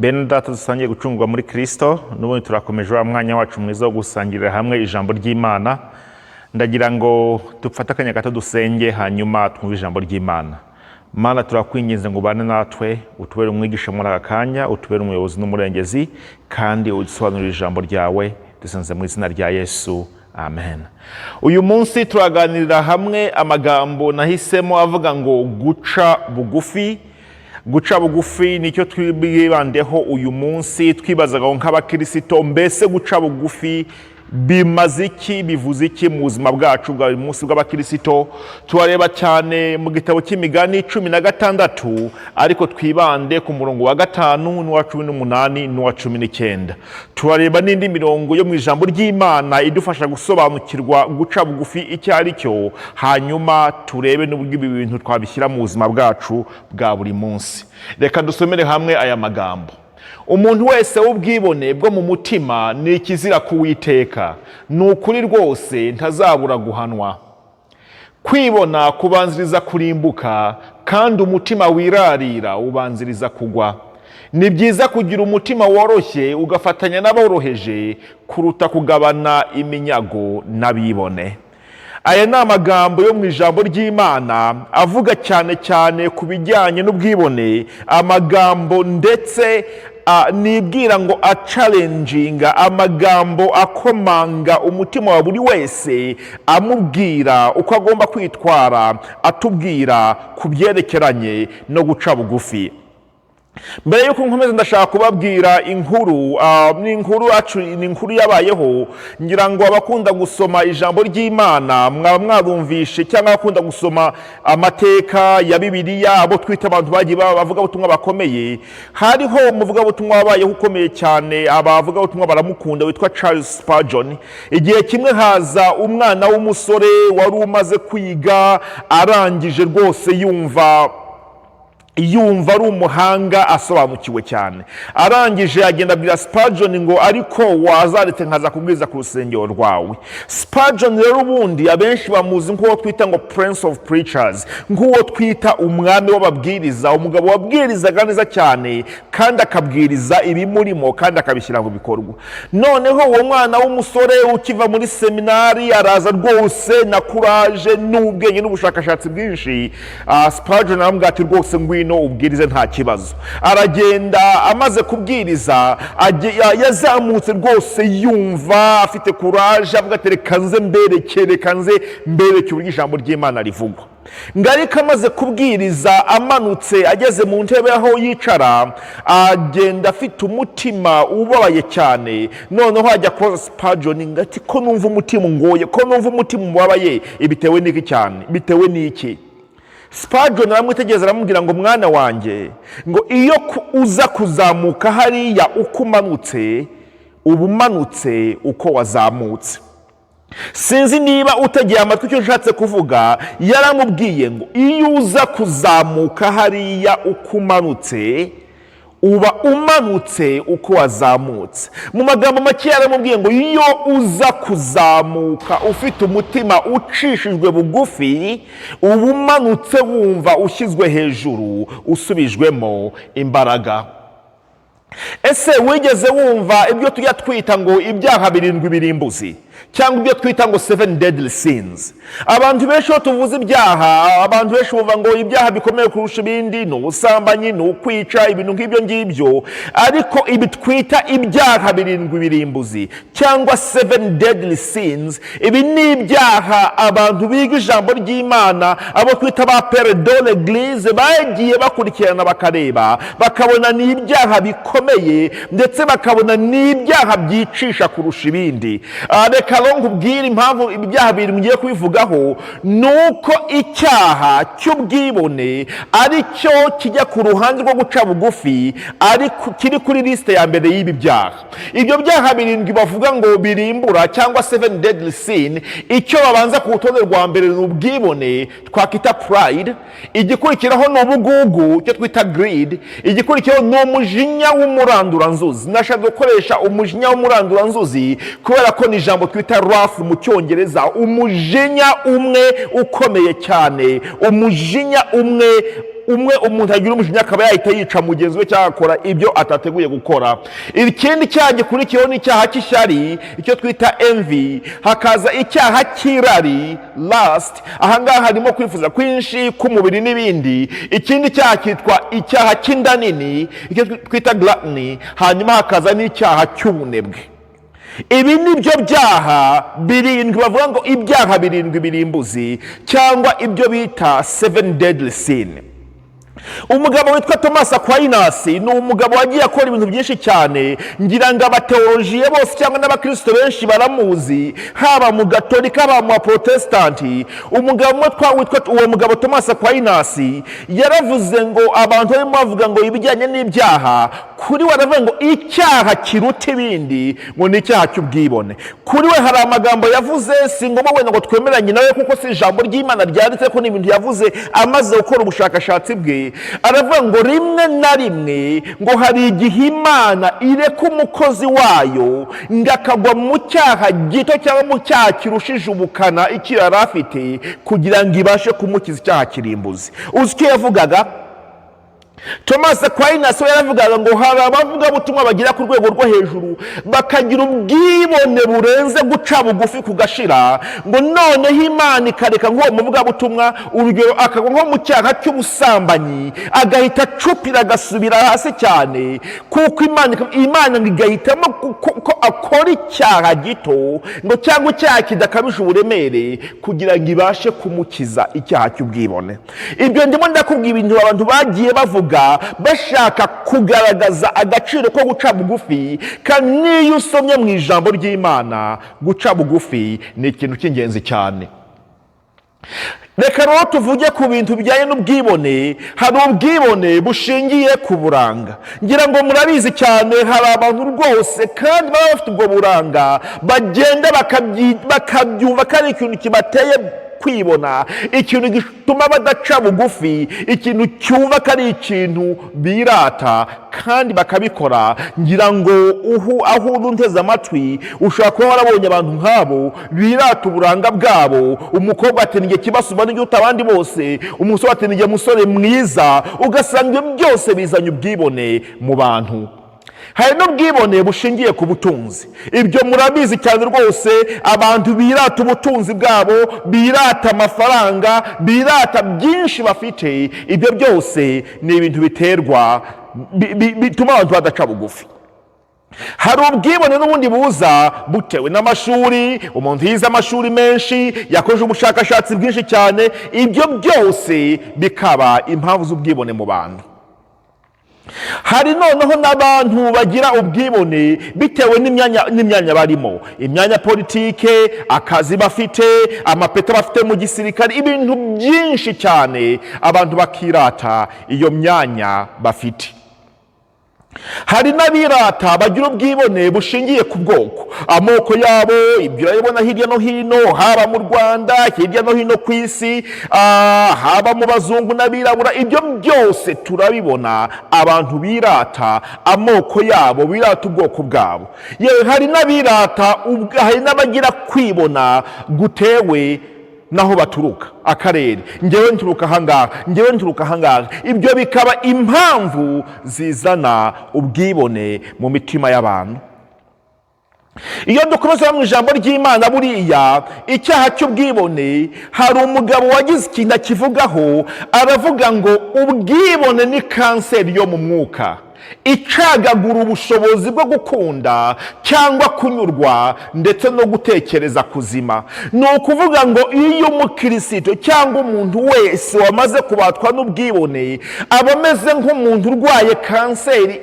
Bene data dusangiye gucungwa muri Kristo, n'ubundi turakomeje wa mwanya wacu mwiza wo gusangirira hamwe ijambo ry'Imana. Ndagira ngo dufate akanya gato dusenge hanyuma twumve ijambo ry'Imana. Mana, turakwinginze ngo ubane natwe, utubere umwigisha muri aka kanya, utubere umuyobozi n'umurengezi, kandi udusobanurire ijambo ryawe, dusenze mu izina rya Yesu. Amen. Uyu munsi turaganirira hamwe amagambo nahisemo avuga ngo guca bugufi. Guca bugufi nicyo twibandeho uyu munsi, twibazaga nk'abakristo, mbese guca bugufi bimaze iki, bivuze iki mu buzima bwacu bwa buri munsi bw'abakristo. Turareba cyane mu gitabo cy'Imigani 16, ariko twibande ku murongo wa 5 n'uwa 18 n'uwa 19. Turareba n'indi mirongo yo mu ijambo ry'Imana idufasha gusobanukirwa guca bugufi icyo ari cyo, hanyuma turebe n'uburyo ibi bintu twabishyira mu buzima bwacu bwa buri munsi. Reka dusomere hamwe aya magambo. Umuntu wese w'ubwibone bwo mu mutima ni ikizira k'Uwiteka, ni ukuri rwose ntazabura guhanwa. Kwibona kubanziriza kurimbuka, kandi umutima wirarira ubanziriza kugwa. Ni byiza kugira umutima woroshye ugafatanya n'aboroheje, kuruta kugabana iminyago n'abibone. Aya ni amagambo yo mu ijambo ry'Imana avuga cyane cyane ku bijyanye n'ubwibone, amagambo ndetse nibwira ngo acalenjinga, amagambo akomanga umutima wa buri wese, amubwira uko agomba kwitwara, atubwira ku byerekeranye no guca bugufi. Mbere yuko nkomeza ndashaka kubabwira inkuru, ni inkuru yabayeho. Ngira ngo abakunda gusoma ijambo ry'Imana mwaba mwarumvishe, cyangwa abakunda gusoma amateka ya Bibiliya, abo twita abantu bagiye bavuga ubutumwa bakomeye. Hariho umuvugabutumwa wabayeho ukomeye cyane, abavuga ubutumwa baramukunda, witwa Charles Spurgeon. Igihe kimwe haza umwana w'umusore wari umaze kwiga, arangije rwose yumva ari umuhanga, asobanukiwe cyane. Arangije agenda abwira Spurgeon ngo ariko wazaretse nkaza kubwiriza ku rusengero rwawe. Spurgeon rero ubundi abenshi bamuzi nk'uwo twita ngo Prince of Preachers, nk'uwo twita umwami w'ababwiriza, umugabo wabwirizaga neza cyane kandi akabwiriza ibimurimo kandi akabishyira mu bikorwa. Noneho uwo mwana w'umusore ukiva muri seminari araza rwose na courage n'ubwenge n'ubushakashatsi bwinshi. Spurgeon aramubwira ati rwose ngwino ubwirize nta kibazo. Aragenda, amaze kubwiriza yazamutse rwose yumva afite courage, avuga ati reka nze mbereke uburyo ijambo ry'Imana rivugwa. Ngarika amaze kubwiriza, amanutse ageze mu ntebe aho yicara, agenda afite umutima ubabaye cyane. Noneho ajya kubaza Spurgeon ngo ati ko numva umutima ungoye, ko numva umutima ubabaye, bitewe n'iki cyane, bitewe n'iki? Spurgeon aramwitegereza aramubwira ngo mwana wanjye, ngo iyo uza kuzamuka hariya uko umanutse, uba umanutse uko wazamutse. Sinzi niba utegeye amatwi icyo nshatse kuvuga. Yaramubwiye ngo iyo uza kuzamuka hariya uko umanutse, uba umanutse uko wazamutse. Mu magambo make yaramubwiye ngo iyo uza kuzamuka ufite umutima ucishijwe bugufi, uba umanutse wumva ushyizwe hejuru, usubijwemo imbaraga. Ese wigeze wumva ibyo tujya twita ngo ibyaha 7 birimbuzi, cyangwa ibyo twita ngo 7 deadly sins? Abantu benshi iyo tuvuze ibyaha, abantu benshi bumva ngo ibyaha bikomeye kurusha ibindi ni ubusambanyi, ni ukwica, ibintu nk'ibyo ngibyo. Ariko ibi twita ibyaha 7 birimbuzi cyangwa 7 deadly sins, ibi ni ibyaha abantu biga ijambo ry'Imana, abo twita ba pere de l'Eglise, bagiye bakurikirana bakareba, bakabona ni ibyaha bikomeye, ndetse bakabona ni ibyaha byicisha kurusha ibindi. Reka nkubwire impamvu ibyaha biri mugiye kubivugaho. Nuko icyaha cy'ubwibone ari cyo kijya ku ruhande rwo guca bugufi, ariko kiri kuri liste ya mbere y'ibi byaha. Ibyo byaha 7 bavuga ngo birimbura, cyangwa 7 deadly sin, icyo babanza ku rutonde rwa mbere ni ubwibone, twakita pride. Igikurikiraho ni ubugugu, cyo twita greed. Igikurikiraho ni umujinya w'umuranduranzuzi. Nashaka gukoresha umujinya w'umuranduranzuzi kubera ko ni ijambo twita wrath mu Cyongereza, umujinya umwe ukomeye cyane, umujinya umwe umuntu agira umujinya akaba yahita yica mugenzi we cyangwa akora ibyo atateguye gukora. Ikindi cyaha gikurikiyeho ni icyaha cy'ishyari, icyo twita envy. Hakaza icyaha cy'irari, lust. Ahangaha harimo kwifuza kwinshi k'umubiri n'ibindi. Ikindi cyaha cyitwa icyaha cy'inda nini, icyo twita gluttony. Hanyuma hakaza n'icyaha cy'ubunebwe. Ibi nibyo byaha birindwi, bavuga ngo ibyaha birindwi birimbuzi, cyangwa ibyo bita 7 deadly sin. Umugabo witwa Thomas Aquinas ni umugabo wagiye akora ibintu byinshi cyane. Ngira ngo abateolojiye bose cyangwa n'abakristo benshi baramuzi, haba mu gatolika haba mu protestanti. Uwo mugabo Thomas Aquinas yaravuze ngo abantu barimo bavuga ngo ibijyanye n'ibyaha, kuri we aravuga ngo icyaha kiruta ibindi ngo ni icyaha cy'ubwibone. Kuri we hari amagambo yavuze, si ngombwa wenda ngo twemeranye nawe kuko si ijambo ry'Imana ryanditse, ko ni ibintu yavuze amaze gukora ubushakashatsi bwe. Aravuga ngo rimwe na rimwe ngo hari igihe Imana ireka umukozi wayo ngo akagwa mu cyaha gito cyangwa mu cyaha kirushije ubukana icyo yari afite, kugira ngo ibashe kumukiza icyaha kirimbuzi. Uzi icyo yavugaga? Thomas Aquinas yaravugaga ngo hari abavugabutumwa bagira ku rwego rwo hejuru bakagira ubwibone burenze guca bugufi kugashira, ngo noneho Imana ikareka nk'uwo muvugabutumwa, urugero akagwa nko mu cyaha cy'ubusambanyi agahita acupira agasubira hasi cyane, kuko Imana igahitamo ko akora icyaha gito ngo cyangwa icyaha kidakabije uburemere kugira ngo ibashe kumukiza icyaha cy'ubwibone. Ibyo ndimo ndakubwira ibintu abantu bagiye bavuga bashaka kugaragaza agaciro ko guca bugufi, kandi niyo usomye mu ijambo ry'Imana guca bugufi ni ikintu cy'ingenzi cyane. Reka rero tuvuge ku bintu bijyanye n'ubwibone. Hari ubwibone bushingiye ku buranga. Ngira ngo murabizi cyane, hari abantu rwose kandi baba bafite ubwo buranga bagenda bakabyumva ko ari ikintu kibateye kwibona, ikintu gituma badaca bugufi, ikintu cyumva ko ari ikintu birata kandi bakabikora. Ngira ngo aho unteze amatwi ushobora kuba warabonye abantu nk'abo birata uburanga bwabo. Umukobwa ati nige kibasumba n'igihuta abandi bose, umusore ati nige musore mwiza, ugasanga byose bizanye ubwibone mu bantu. Hari n'ubwibone bushingiye ku butunzi. Ibyo murabizi cyane rwose, abantu birata ubutunzi bwabo, birata amafaranga, birata byinshi bafite. Ibyo byose ni ibintu biterwa bituma abantu badaca bugufi. Hari ubwibone n'ubundi buza butewe n'amashuri. Umuntu yize amashuri menshi, yakoze ubushakashatsi bwinshi cyane, ibyo byose bikaba impamvu z'ubwibone mu bantu. Hari noneho n'abantu bagira ubwibone bitewe n'imyanya barimo, imyanya politike, akazi bafite, amapeta bafite mu gisirikare, ibintu byinshi cyane abantu bakirata iyo myanya bafite. Hari n'abirata bagira ubwibone bushingiye ku bwoko, amoko yabo. Ibyo urabibona hirya no hino, haba mu Rwanda, hirya no hino ku isi, haba mu bazungu n'abirabura. Ibyo byose turabibona, abantu birata amoko yabo, birata ubwoko bwabo. Yewe hari n'abirata, hari n'abagira kwibona gutewe naho baturuka, akarere. Ngewe nturuka ahangaha, ngewe nturuka ahangaha. Ibyo bikaba impamvu zizana ubwibone mu mitima y'abantu. Iyo dukomeza mu ijambo ry'Imana, buriya icyaha cy'ubwibone, hari umugabo wagize ikintu akivugaho, aravuga ngo ubwibone ni kanseri yo mu mwuka icagagura ubushobozi bwo gukunda cyangwa kunyurwa ndetse no gutekereza kuzima. Ni ukuvuga ngo iyo umukristo cyangwa umuntu wese wamaze kubatwa n'ubwibone aba ameze nk'umuntu urwaye kanseri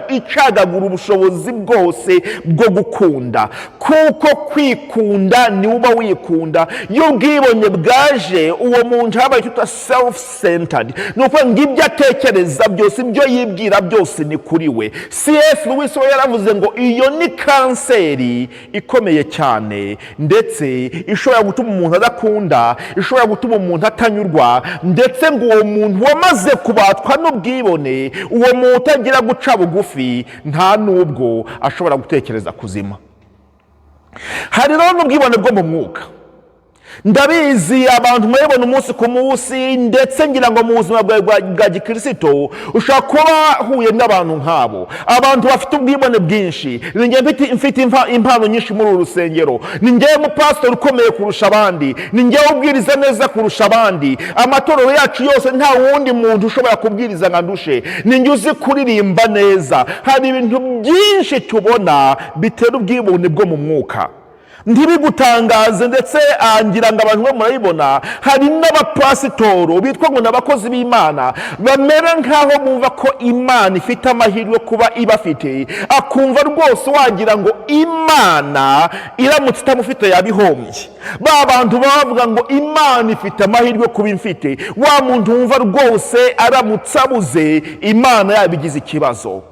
icagagura ubushobozi bwose bwo gukunda, kuko kwikunda ni uba wikunda. Iyo ubwibone bwaje, uwo muntu habaye icyo self-centered, ni ukuvuga ngo ibyo atekereza byose, ibyo yibwira byose ni kuri we. C.S. Lewis we yaravuze ngo iyo ni kanseri ikomeye cyane, ndetse ishobora gutuma umuntu adakunda, ishobora gutuma umuntu atanyurwa, ndetse ngo uwo muntu wamaze kubatwa n'ubwibone, uwo muntu utagira guca bugufi, nta nubwo ashobora gutekereza kuzima. Hari rero n'ubwibone bwo mu mwuka. ndabizi abantu mwebona umunsi ku munsi, ndetse ngira ngo mu buzima bwa gikristo ushobora kuba huye n'abantu nk'abo, abantu bafite ubwibone bwinshi. Ninjye mfite impano nyinshi muri uru rusengero, ninjye umupastori ukomeye kurusha abandi, ninjye ubwiriza neza kurusha abandi, amatorero yacu yose nta wundi muntu ushobora kubwiriza nka ndushe, ninjye uzi kuririmba neza. Hari ibintu byinshi tubona bitera ubwibone bwo mu mwuka. Ntibigutangaze, ndetse ngira ngo abantu murabibona, hari n'abapasitoro bitwa ngo n'abakozi b'Imana bamera nk'aho bumva ko Imana ifite amahirwe kuba ibafite, akumva rwose wagira ngo Imana iramutse itamufite yabihombye. Ba bantu bavuga ngo Imana ifite amahirwe kuba imfite, wa muntu wumva rwose aramutse abuze Imana yabigize ikibazo.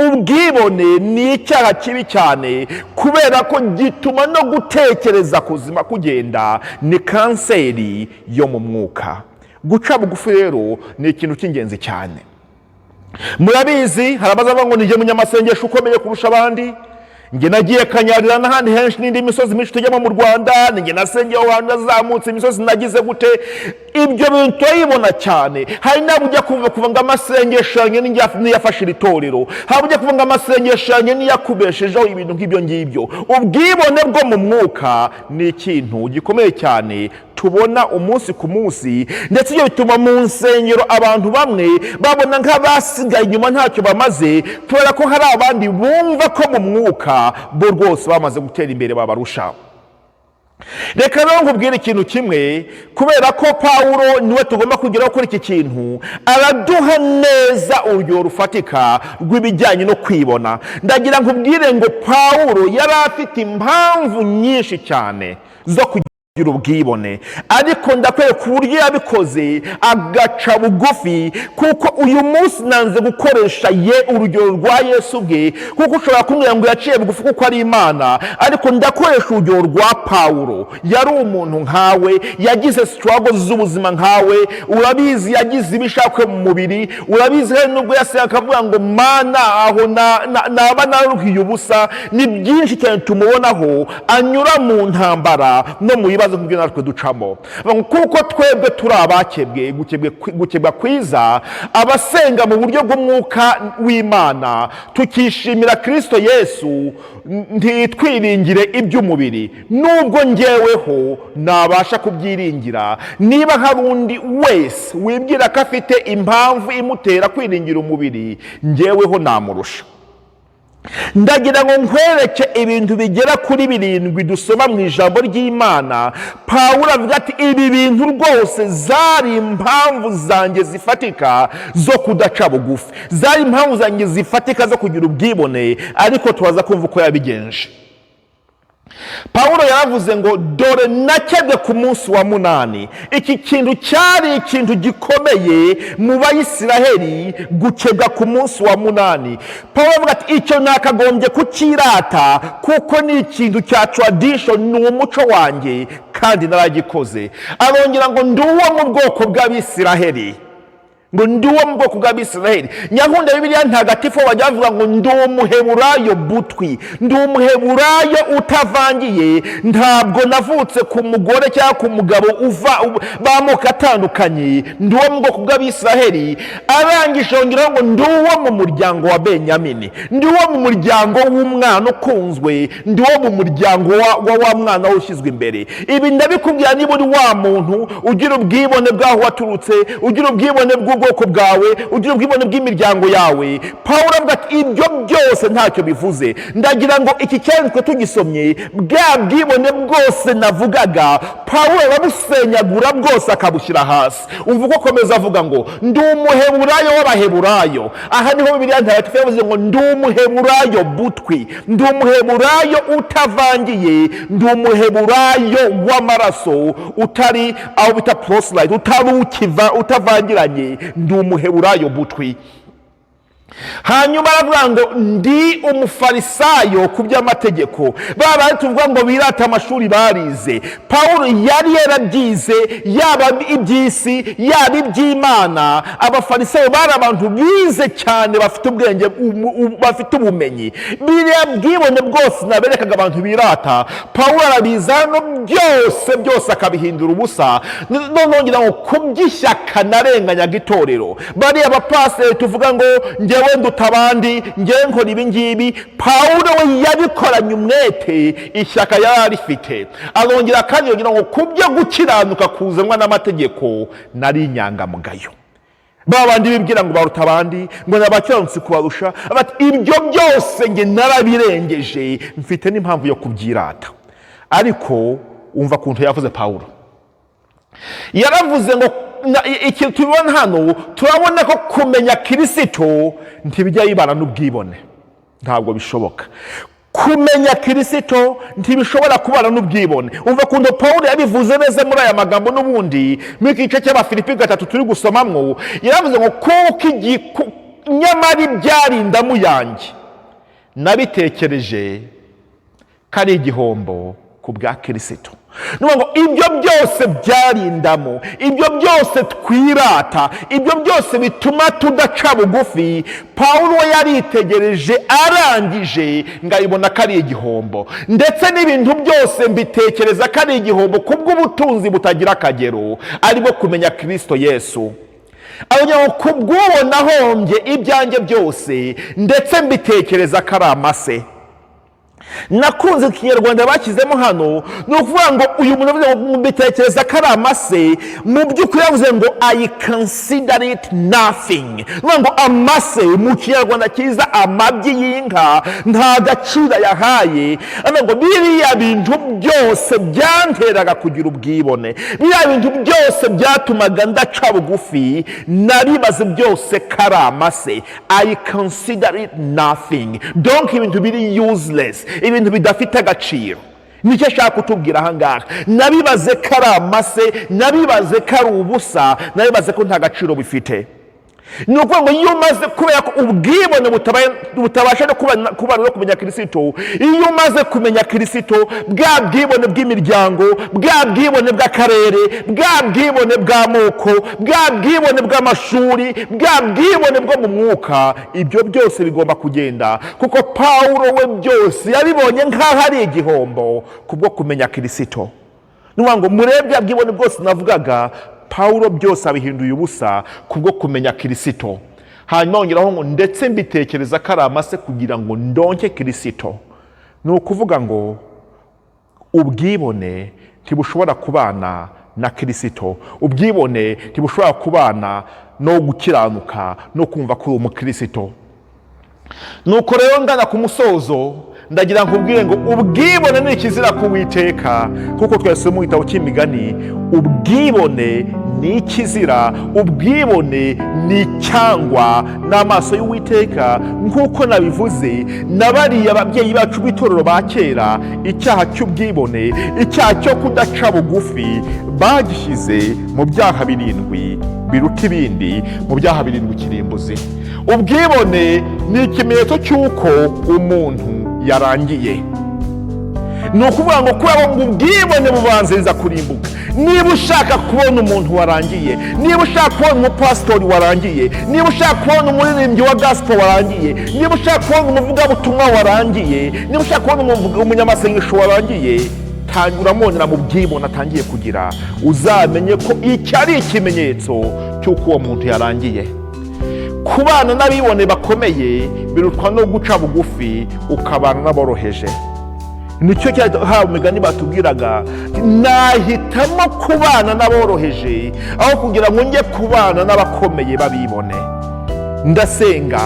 Ubwibone ni icyaha kibi cyane, kubera ko gituma no gutekereza kuzima kugenda. Ni kanseri yo mu mwuka. Guca bugufi rero ni ikintu cy'ingenzi cyane. Murabizi hari abazavuga ngo nijye munyamasengesho ukomeye kurusha abandi, njye nagiye kanyarira n'ahandi henshi n'indi misozi myinshi tujyamo mu Rwanda, njye nasengeye ahantu nazamutse imisozi nagize gute. Ibyo bintu turabibona cyane. Hari n'abo ujya kuva ngo amasengesho yanjye niyafashe iri torero, hari ujya kuva ngo amasengesho yanjye niyakubeshejeho, ibintu nk'ibyo ngibyo. Ubwibone bwo mu mwuka ni ikintu gikomeye cyane tubona umunsi ku munsi, ndetse ibyo bituma mu nsengero abantu bamwe babona nk'abasigaye inyuma ntacyo bamaze, kubera ko hari abandi bumva ko mu mwuka bo rwose bamaze gutera imbere babarusha. Reka rero nkubwire ikintu kimwe, kubera ko Pawulo niwe tugomba kugeraho kuri iki kintu, araduha neza urugero rufatika rw'ibijyanye no kwibona. Ndagira nkubwire ngo Pawulo yari afite impamvu nyinshi cyane zo kugira ubwibone, ariko ndakwereka uburyo yabikoze agaca bugufi. Kuko uyu munsi nanze gukoresha urugero rwa Yesu bwe, kuko ushobora kumbwira ngo yaciye bugufi kuko ari Imana, ariko ndakoresha urugero rwa Pawulo. Yari umuntu nkawe, yagize struggles z'ubuzima nkawe, urabizi yagize ibishakwe mu mubiri, urabizi hari nubwo yasenga akavuga ngo Mana aho naba naruhiye ubusa. Ni byinshi cyane tumubonaho anyura mu ntambara no mu bibazo nk'ibyo natwe ducamo, kuko twebwe turi abakebwe. Gukebwa kwiza, abasenga mu buryo bw'umwuka w'Imana, tukishimira Kristo Yesu, ntitwiringire iby'umubiri. Nubwo njyeweho nabasha kubyiringira, niba hari undi wese wibwira ko afite impamvu imutera kwiringira umubiri, njyeweho namurusha. Ndagira ngo nkwereke ibintu bigera kuri 7 dusoma mu ijambo ry'Imana. Pawulo avuga ati ibi bintu rwose zari impamvu zanjye zifatika zo kudaca bugufi, zari impamvu zanjye zifatika zo kugira ubwibone, ariko tubaza kumva uko yabigenje. Pawulo yaravuze ngo dore nakebwe ku munsi wa 8. Iki kintu cyari ikintu gikomeye mu Bayisiraheli, gukebwa ku munsi wa 8. Pawulo avuga ati icyo nakagombye kukirata, kuko ni ikintu cya tradition, ni umuco wanjye, kandi naragikoze. Arongera ngo ndi uwo mu bwoko bw'Abisiraheli, ngo ndi uwo mu bwoko bw'Abisiraheli. Nyankunda Bibiliya ntagatifu bajya bavuga ngo ndi umuheburayo butwi, ndi umuheburayo utavangiye. Ntabwo navutse ku mugore cyangwa ku mugabo b'amoko atandukanye, ndi uwo mu bwoko bw'Abisiraheli. Arangije yongeraho ngo ndi uwo mu muryango wa Benyamini, ndi uwo mu muryango w'umwana ukunzwe, ndi uwo mu muryango wa mwana ushyizwe imbere. Ibi ndabikubwira niba uri wa muntu ugira ubwibone bw'aho waturutse, ugira ubwibone bw'ubwoko bwawe, ugira ubwibone bw'imiryango yawe. Pawulo avuga ati ibyo byose ntacyo bivuze. Ndagira ngo iki cyanditswe tugisomye, bwa bwibone bwose navugaga Pawulo arabusenyagura bwose akabushyira hasi. Umva uko akomeza avuga ngo ndi umuheburayo w'Abaheburayo. Aha niho Bibiliya ntagatifu yavuze ngo ndi umuheburayo butwi, ndi umuheburayo utavangiye, ndi umuheburayo w'amaraso, utari aho bita proselyte, utavangiranye, ndi umuheburayo butwi. hanyuma aravuga ngo ndi umufarisayo ku by'amategeko. baba tuvuga ngo birata amashuri barize, Pawulo yari yarabyize, yaba iby'isi yaba iby'Imana. Abafarisayo bari abantu bize cyane, bafite ubwenge, bafite ubumenyi. biriya bwibone bwose naberekaga abantu birata, Pawulo arabiza hano byose akabihindura ubusa. nongera ngo kuby'ishyaka narenganyaga itorero. bariya bapasiteri tuvuga ngo njyewe nduta abandi, njyewe nkora ibi ngibi, Pawulo we yabikoranye umwete, ishyaka yari arifite. arongera kandi yongera ngo kubyo gukiranuka kuzanwa n'amategeko nari inyangamugayo. babandi bibwira ngo baruta abandi, ngo nabakiranutsi kubarusha, ibyo byose nge narabirengeje, mfite n'impamvu yo kubyirata. ariko umva kuntu yavuze Pawulo. yaravuze ngo ikintu tubibona hano, turabona ko kumenya Kristo ntibijya yibana n'ubwibone. ntabwo bishoboka. kumenya Kristo ntibishobora kubana n'ubwibone. umva kuntu Pawulo yabivuze neza muri aya magambo. n'ubundi muri iki gice cy'Abafilipi 3 turi gusomamwo, yaravuze ngo kuko nyamara ibyarindamu yanjye nabitekereje ko ari igihombo ku bwa Kristo. ngo ibyo byose byarindamo, ibyo byose twirata, ibyo byose bituma tudaca bugufi, Pawulo yaritegereje arangije ngayibona ko ari igihombo. ndetse n'ibintu byose mbitekereza ko ari igihombo kubw'ubutunzi butagira akagero, aribwo kumenya Kristo Yesu. ngo kubw'uwo nahombye ibyanjye byose, ndetse mbitekereza ko ari amase. nakunze ikinyarwanda bashyizemo hano, ni ukuvuga ngo uyu muntu avuze ngo mbitekereza ko ari amase, mu by'ukuri yavuze ngo I consider it nothing. ngo amase mu kinyarwanda cyiza, amabyi y'inka, nta gaciro yahaye. ngo biriya bintu byose byanteraga kugira ubwibone, biriya bintu byose byatumaga ndaca bugufi, nabibaze byose ko ari amase. I consider it nothing. donc ibintu biri useless, ibintu bidafite agaciro. nicyo ashaka kutubwira ahangaha. nabibaze ko ari amase, nabibaze ko ari ubusa, nabibaze ko nta gaciro bifite. ni ukuvuga ngo iyo umaze, kubera ko ubwibone butabasha no kubana no kumenya Kristo, iyo umaze kumenya Kristo, bwa bwibone bw'imiryango, bwa bwibone bw'akarere, bwa bwibone bw'amoko, bwa bwibone bw'amashuri, bwa bwibone bwo mu mwuka, ibyo byose bigomba kugenda. kuko Pawulo we byose yabibonye nk'aho ari igihombo kubwo kumenya Kristo. ni ukuvuga ngo murebe bwa bwibone bwose navugaga, Pawulo byose abihinduye ubusa kubwo kumenya Kristo. hanyuma yongeraho ngo ndetse mbitekereza ko ari amase kugira ngo ndonke Kristo. ni ukuvuga ngo ubwibone ntibushobora kubana na Kristo. ubwibone ntibushobora kubana no gukiranuka no kumva ko uri umukristo. nuko rero ngana ku musozo, ndagira nkubwire ngo ubwibone ni ikizira ku Uwiteka, kuko twese mu gitabo cy'Imigani, ubwibone ni ikizira, ubwibone ni icyangwa n'amaso y'Uwiteka. nk'uko nabivuze, nabariye ababyeyi bacu b'itorero ba kera, icyaha cy'ubwibone, icyaha cyo kudaca bugufi, bagishyize mu byaha 7 biruta ibindi, mu byaha 7 kirimbuzi. ubwibone ni ikimenyetso cy'uko umuntu yarangiye. ni ukuvuga ngo kubera ngo ubwibone bubanziriza kurimbuka. niba ushaka kubona umuntu warangiye, niba ushaka kubona umupasitori warangiye, niba ushaka kubona umuririmbyi wa gospel warangiye, niba ushaka kubona umuvugabutumwa warangiye, niba ushaka kubona umunyamasengesho warangiye, uramubonera mu bwibone atangiye kugira, uzamenye ko iki ari ikimenyetso cy'uko uwo muntu yarangiye. kubana n'abibone bakomeye birutwa no guca bugufi ukabana n'aboroheje. nicyo cyaha Imigani batubwiraga, nahitamo kubana n'aboroheje aho kugira ngo njye kubana n'abakomeye babibone. ndasenga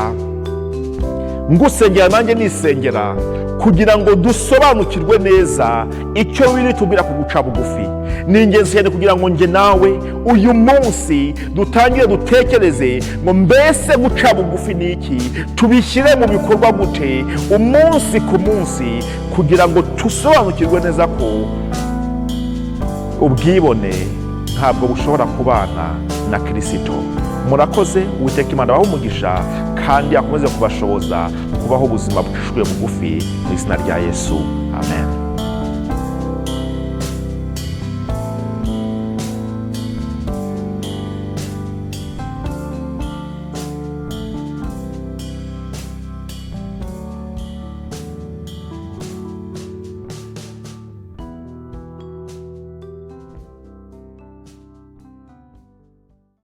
ngusengera nanjye nisengera kugira ngo dusobanukirwe neza icyo biri tubwira ku guca bugufi. ni ingenzi cyane kugira ngo njye nawe uyu munsi dutangire dutekereze ngo mbese guca bugufi ni iki, tubishyire mu bikorwa gute umunsi ku munsi, kugira ngo dusobanukirwe neza ko ubwibone ntabwo bushobora kubana na Kristo. murakoze. Uwiteka Imana abahe umugisha kandi akomeze kubashoboza kubaho ubuzima bucishijwe bugufi mu izina rya Yesu, amen.